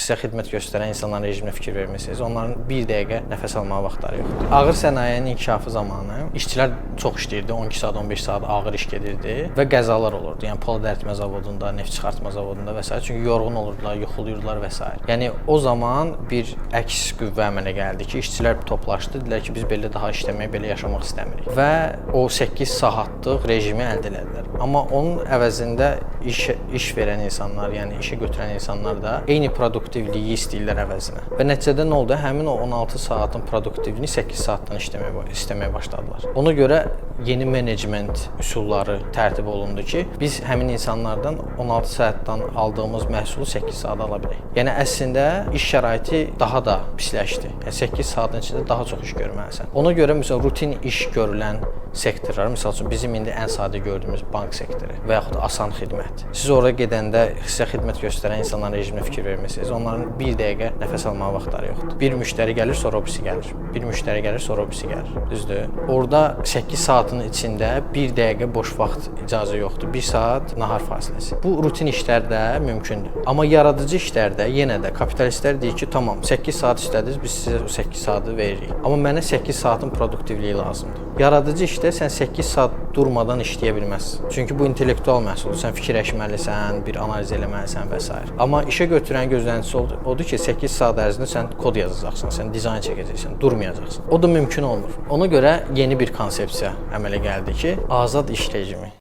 sizə xidmət göstərən insanların rejiminə fikir vermisiniz. Onların bir dəqiqə nəfəs almağa vaxtları yoxdur. Ağır sənayenin inkişafı zamanı işçilər çox işləyirdi, 12 saat, 15 saat ağır iş gedirdi və qəzalar olurdu. Yəni polad əritmə zavodunda, neft çıxartma zavodunda və s. Çünki yorğun olurdular, yuxuluyurdular və s. Yəni o zaman bir əks qüvvə əmələ gəldi ki, işçilər toplaşdı, dedilər ki, biz belə daha işləmək, belə yaşamaq istəmirik və o 8 saatlıq rejimi əldə etdilər. Amma onun əvəzində iş verən insanlar, yəni işə götürən insanlar da eyni produktivliyi istəyirlər əvəzinə. Və nəticədə nə oldu? Həmin o 16 saatın produktivliyini 8 saatdan istəməyə başladılar. Ona görə yeni menecment üsulları tərtib olundu ki, biz həmin insanlardan 16 saatdan aldığımız məhsulu 8 saat ala bilək. Yəni əslində iş şəraiti daha da pisləşdi. Yəni 8 saatın içində daha çox iş görməlisən. Ona görə məsələn rutin iş görülən sektorlar, məsəl üçün bizim indi ən sadə gördüyümüz bank sektoru və yaxud da asan xidmət. Siz oraya gedəndə sizə xidmət göstərən insanların rejiminə fikir vermisiniz. Onların bir dəqiqə nəfəs almağa vaxtları yoxdur. Bir müştəri gəlir, sonra o birisi gəlir. Bir müştəri gəlir, sonra o birisi gəlir. Düzdür? Orada 8 saatın içində bir dəqiqə boş vaxt icazə yoxdur. 1 saat nahar fasiləsi. Bu rutin işlərdə mümkündür. Amma yaradıcı işlərdə yenə də kapitalistlər deyir ki, tamam 8 saat işlədiniz, biz sizə o 8 saatı veririk. Amma mənə 8 saatın produktivliyi lazımdır. Yaradıcı işdə sən 8 saat durmadan işləyə bilməzsən. Çünki bu intellektual məhsuldur. Sən fikirləşməlisən, bir analiz eləməlisən və s. Amma işə götürən gözləntisi odur ki, 8 saat ərzində sən kod yazacaqsan, sən dizayn çəkəcəksən, durmayacaqsan. O da mümkün olmur. Ona görə yeni bir konsepsiya əmələ gəldi ki, azad iş rejimi.